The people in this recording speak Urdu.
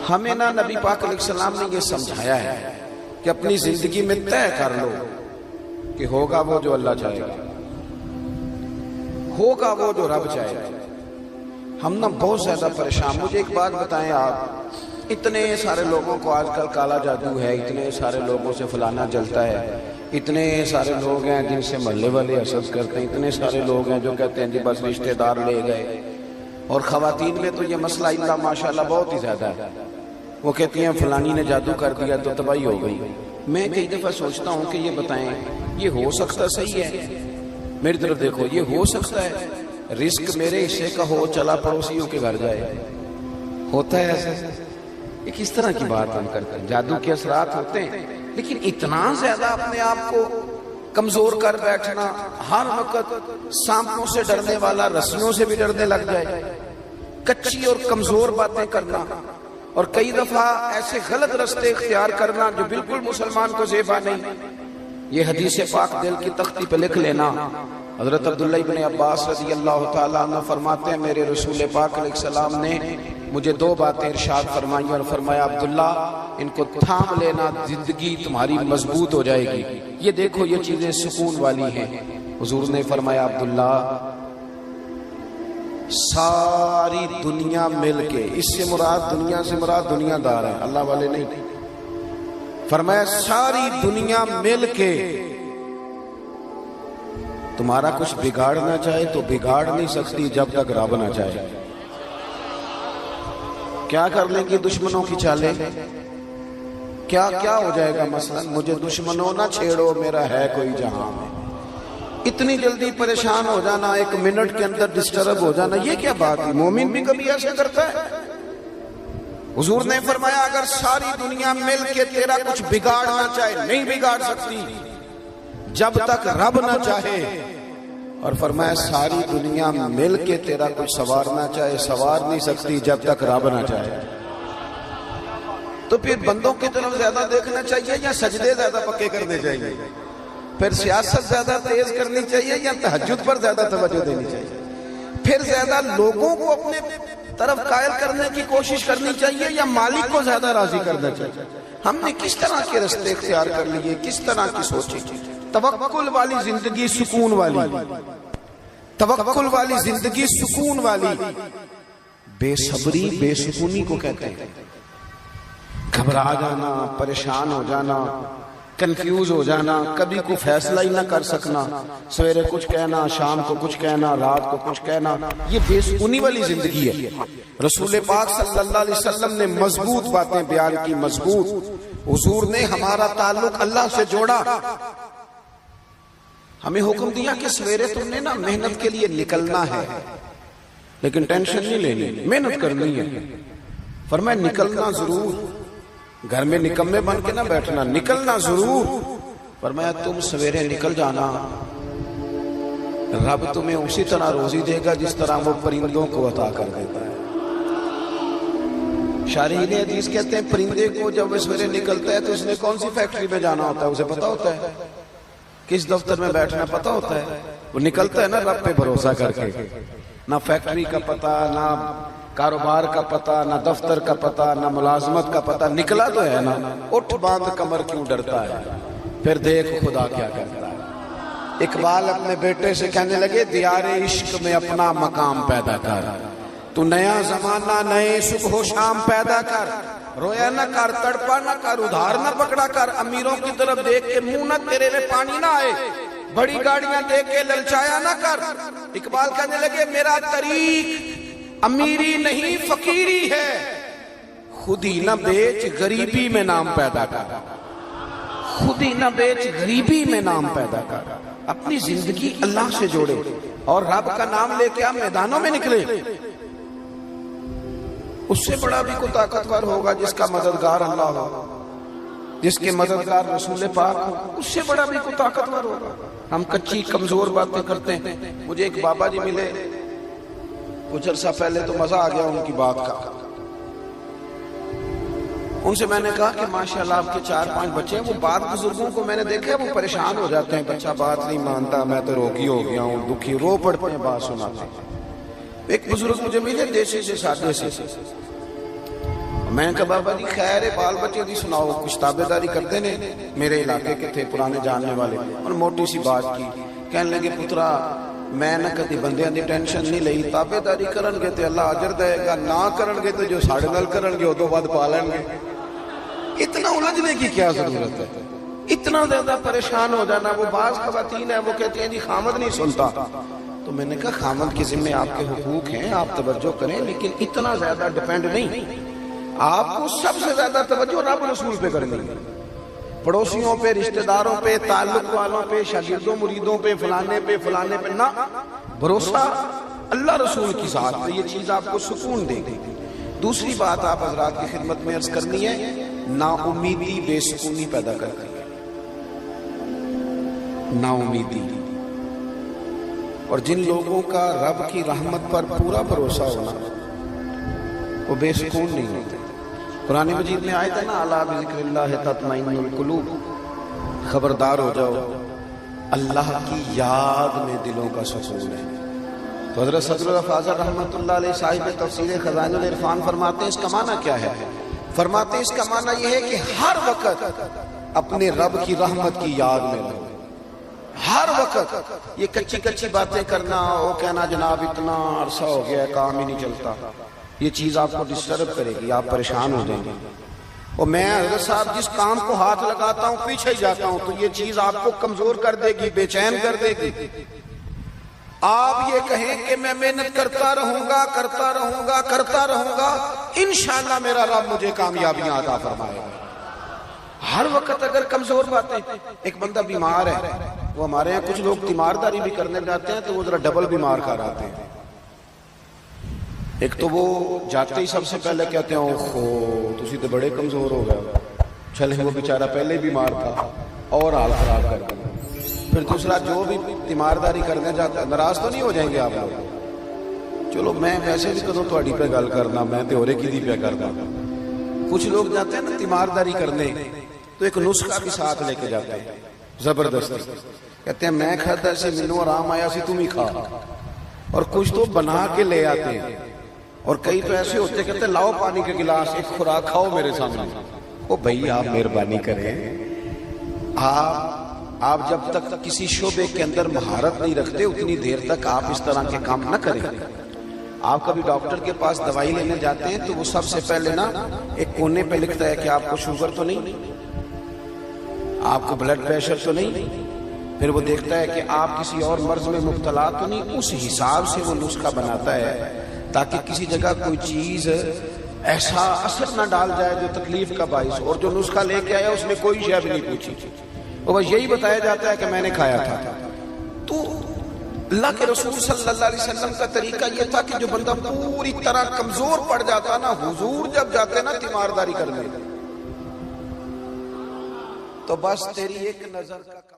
ہمیں نہ نبی پاک علیہ السلام نے یہ سمجھایا ہے کہ اپنی زندگی میں طے کر لو کہ ہوگا وہ جو اللہ چاہے گا، ہوگا وہ جو رب چاہے گا۔ ہم نا بہت زیادہ پریشان۔ مجھے ایک بات بتائیں، آپ اتنے سارے لوگوں کو آج کل کالا جادو ہے، اتنے سارے لوگوں سے فلانا جلتا ہے، اتنے سارے لوگ ہیں جن سے محلے والے حسد کرتے ہیں، اتنے سارے لوگ ہیں جو کہتے ہیں جی بس رشتہ دار لے گئے، اور خواتین میں تو یہ مسئلہ اللہ ماشاءاللہ بہت ہی زیادہ ہے۔ وہ کہتی ہیں فلانی نے جادو کر دیا تو تباہی ہو گئی۔ میں کئی دفعہ سوچتا ہوں کہ یہ بتائیں یہ ہو سکتا صحیح ہے؟ میری طرف دیکھو، یہ ہو سکتا ہے رزق میرے حصے کا ہو چلا پڑوسیوں کے گھر جائے؟ ہوتا ہے ایسا؟ یہ کس طرح کی بات ہم کرتے ہیں؟ جادو کے اثرات ہوتے ہیں، لیکن اتنا زیادہ اپنے آپ کو کمزور کر بیٹھنا، ہر وقت سانپوں سے ڈرنے والا رسیوں سے بھی ڈرنے لگ جائے، کچی اور کمزور باتیں کرنا، اور کئی دفعہ ایسے غلط رستے اختیار کرنا جو بالکل مسلمان کو زیبا نہیں۔ یہ حدیث پاک دل کی تختی پہ لکھ لینا۔ حضرت عبداللہ ابن عباس رضی اللہ تعالیٰ عنہ فرماتے ہیں میرے رسول پاک علیہ السلام نے مجھے دو باتیں ارشاد فرمائی اور فرمایا عبداللہ ان کو تھام لینا، زندگی تمہاری مضبوط ہو جائے گی۔ یہ دیکھو یہ چیزیں سکون والی ہیں۔ حضور نے فرمایا عبداللہ ساری دنیا مل کے، اس سے مراد دنیا سے مراد دنیا دار ہے، اللہ والے نہیں، فرمایا ساری دنیا مل کے تمہارا کچھ بگاڑنا چاہے تو بگاڑ نہیں سکتی جب تک رب نہ چاہے۔ کیا کر لیں گی دشمنوں کی چالیں؟ کیا ہو جائے گا؟ مثلا مجھے دشمنوں نہ چھیڑو میرا ہے کوئی جہاں میں۔ اتنی جلدی پریشان ہو جانا، ایک منٹ کے اندر ڈسٹرب ہو جانا، یہ کیا بات ہے؟ مومن بھی کبھی ایسا کرتا ہے؟ حضور نے فرمایا اگر ساری دنیا مل کے تیرا کچھ بگاڑنا چاہے نہیں بگاڑ سکتی جب تک رب نہ چاہے، اور فرمایا ساری دنیا مل کے تیرا کچھ سنوارنا چاہے سنوار نہیں سکتی جب تک رب نہ چاہے۔ تو پھر بندوں کی طرف زیادہ دیکھنا چاہیے یا سجدے زیادہ پکے کرنے چاہیے؟ پھر سیاست زیادہ تیز کرنی چاہیے یا تہجد پر زیادہ توجہ دینی چاہیے؟ پھر زیادہ لوگوں کو اپنے طرف قائل کرنے کی کوشش کرنی چاہیے یا مالک کو زیادہ راضی کرنا چاہیے؟ ہم نے کس طرح کے رستے اختیار کر لیے، کس طرح کی سوچی؟ توکل والی زندگی سکون والی، توکل والی زندگی سکون والی۔ بے صبری بے سکونی کو کہتے ہیں، گھبرا جانا، پریشان ہو جانا، کنفیوز ہو جانا، کبھی کوئی فیصلہ ہی نہ کر سکنا، سویرے کچھ کہنا، شام کو کچھ کہنا، رات کو کچھ کہنا، یہ بے سکونی والی زندگی ہے۔ رسول پاک صلی اللہ علیہ وسلم نے مضبوط باتیں بیان کی، مضبوط۔ حضور نے ہمارا تعلق اللہ سے جوڑا، ہمیں حکم دیا کہ سویرے تم نے نا محنت کے لیے نکلنا ہے، لیکن ٹینشن نہیں لینی، محنت کرنی ہے۔ فرمایا نکلنا ضرور، گھر میں نکمے بن کے نہ بیٹھنا، نکلنا ضرور۔ فرمایا تم سویرے نکل جانا، رب تمہیں اسی طرح روزی دے گا جس طرح وہ پرندوں کو عطا کر دیتا ہے۔ شارحین حدیث کہتے ہیں پرندے کو جب وہ سویرے نکلتا ہے تو اس نے کون سی فیکٹری میں جانا ہوتا ہے اسے پتا ہوتا ہے، کس دفتر میں بیٹھنا پتا ہوتا ہے، وہ نکلتا ہے نا رب پہ بھروسہ کر کے، نہ فیکٹری کا پتہ، نہ کاروبار کا پتہ، نہ دفتر کا پتہ، نہ ملازمت کا پتہ، نکلا تو ہے نا، اٹھ باندھ کمر کیوں ڈرتا ہے، پھر دیکھ خدا کیا کرتا ہے۔ اقبال اپنے بیٹے سے کہنے لگے دیار عشق میں اپنا مقام پیدا کر، تو نیا زمانہ نئے صبح و شام پیدا کر، رویا نہ کر، تڑپا نہ کر، ادھار نہ پکڑا کر، امیروں کی طرف دیکھ کے منہ نہ تیرے میں پانی نہ آئے، بڑی گاڑیاں دیکھ کے للچایا نہ کر۔ اقبال کہنے لگے میرا طریق امیری نہیں فقیری ہے، خود ہی نہ بیچ غریبی میں نام پیدا کر، خود ہی نہ بیچ غریبی میں نام پیدا کر۔ اپنی زندگی اللہ سے جوڑے اور رب کا نام لے کے آپ میدانوں میں نکلے۔ اس سے بڑا بھی کوئی طاقتور ہوگا جس کا مددگار اللہ ہو، جس کے مددگار رسول پاک ہو، اس سے بڑا بھی کوئی طاقتور ہوگا۔ ہم کچی کمزور باتیں کرتے ہیں۔ مجھے ایک بابا جی ملے کچھ عرصہ پہلے، تو مزہ آ گیا ان کی بات کا۔ ان سے میں نے کہا کہ ماشاءاللہ آپ کے 4-5 بچے ہیں۔ وہ بعض بزرگوں کو میں نے دیکھا ہے وہ پریشان ہو جاتے ہیں، بچہ بات نہیں مانتا، میں تو روگی ہو گیا ہوں، دکھی، رو پڑتے ہیں بات سناتے ہیں۔ ایک بزرگ مجھے ملے دیسی سے سادے سے، میں کہا بابا جی خیر ہے بال بچے دی سناؤ کچھ تابے داری کرتے نے؟ میرے علاقے کے تھے پرانے جاننے والے، اور موٹی سی بات کی، کہنے لگے پترا میں نہ کدی بندیاں دی ٹینشن نہیں لئی، تابے داری کرن گے تے اللہ اجر دے گا، نہ کرن گے تو جو ساڑے نال کرن گے او تو بعد پا لیں گے۔ اتنا الجھنے کی کیا ضرورت ہے؟ اتنا زیادہ پریشان ہو جانا۔ وہ بعض خواتین ہیں وہ کہتی ہیں جی خامد نہیں سنتا، تو میں نے کہا خامد کے ذمہ آپ کے حقوق ہیں، آپ توجہ کریں، لیکن اتنا زیادہ ڈیپینڈ نہیں۔ آپ کو سب سے زیادہ توجہ رب رسول پہ کرنی ہے، پڑوسیوں پہ، رشتہ داروں پہ، تعلق والوں پہ، شاگردوں مریدوں پہ، فلانے پہ نہ، بھروسہ اللہ رسول کی ذات پہ، یہ چیز آپ کو سکون دے گی۔ دوسری بات آپ حضرات کی خدمت میں عرض کرنی ہے، نا امیدی بے سکونی پیدا کرتی ہے، نا امیدی۔ اور جن لوگوں کا رب کی رحمت پر پورا بھروسہ ہونا وہ بے سکون نہیں ہوتے۔ قرآن مجید میں آیت ہے نا، الا بذکر اللہ تطمئن القلوب، خبردار ہو جاؤ اللہ کی یاد میں دلوں کا سکون ہے۔ تو حضرت صدر الافاضل رحمۃ اللہ علیہ صاحب تفسیر خزائن العرفان فرماتے ہیں اس کا معنی کیا ہے؟ فرماتے ہیں اس کا معنی یہ ہے کہ ہر وقت اپنے رب کی رحمت کی یاد میں رہو، ہر وقت۔ یہ کچی کچی باتیں کرنا، وہ کہنا جناب اتنا عرصہ ہو گیا ہے کام ہی نہیں چلتا، یہ چیز آپ کو ڈسٹرب کرے گی، آپ پریشان ہو جائیں گے۔ اور میں حضرت صاحب جس کام کو ہاتھ لگاتا ہوں پیچھے ہی جاتا ہوں، تو یہ چیز آپ کو کمزور کر دے گی، بے چین کر دے گی۔ آپ یہ کہیں کہ میں محنت کرتا رہوں گا، انشاءاللہ میرا رب مجھے کامیابیاں عطا فرمائے گا۔ ہر وقت اگر کمزور باتیں، ایک بندہ بیمار ہے، وہ ہمارے یہاں کچھ لوگ تیمارداری بھی کرنے جاتے ہیں تو وہ ذرا ڈبل بیمار کر آتے ہیں۔ ایک تو وہ جاتے ہی سب سے پہلے کہتے ہیں اوہو تسی تو بڑے کمزور ہو گئے، چلے وہ بیچارہ پہلے بیمار تھا اور حال خراب کر دیا۔ پھر دوسرا جو بھی تیمارداری کرنے جاتا ہے، ناراض تو نہیں ہو جائیں گے آپ لوگ؟ چلو میں ویسے بھی کدوں تہاڈی پہ گل کرنا، میں تے ہورے کی دی پہ کرنا۔ کچھ لوگ جاتے ہیں نا تیمارداری کرنے تو ایک نسخہ بھی ساتھ لے کے جاتے ہیں زبردستی، کہتے ہیں میں کھاتا سی مینوں آرام آیا سی تم ہی کھا، اور کچھ تو بنا کے لے آتے ہیں، اور کئی تو ایسے ہوتے کہتے ہیں لاؤ پانی کے گلاس ایک خوراک کھاؤ میرے سامنے۔ او بھائی آپ مہربانی کریں، آپ جب تک کسی شعبے کے اندر مہارت نہیں رکھتے اتنی دیر تک آپ اس طرح کے کام نہ کریں۔ آپ کبھی ڈاکٹر کے پاس دوائی لینے جاتے ہیں تو وہ سب سے پہلے نا ایک کونے پہ لکھتا ہے کہ آپ کو شوگر تو نہیں، آپ کو بلڈ پریشر تو نہیں، پھر وہ دیکھتا ہے کہ آپ کسی اور مرض میں مبتلا تو نہیں، اس حساب سے وہ نسخہ بناتا ہے تاکہ کسی جگہ کوئی چیز ایسا اثر نہ ڈال جائے جو تکلیف کا باعث ہو۔ اور جو نسخہ لے کے آیا اس نے کوئی شے بھی نہیں پوچھی، وہ بس یہی بتایا جاتا ہے کہ میں نے کھایا تھا۔ تو اللہ کے رسول صلی اللہ علیہ وسلم کا طریقہ یہ تھا کہ جو بندہ پوری طرح کمزور پڑ جاتا نا، حضور جب جاتے نا تیمارداری کرنے، تو بس تیری ایک نظر کا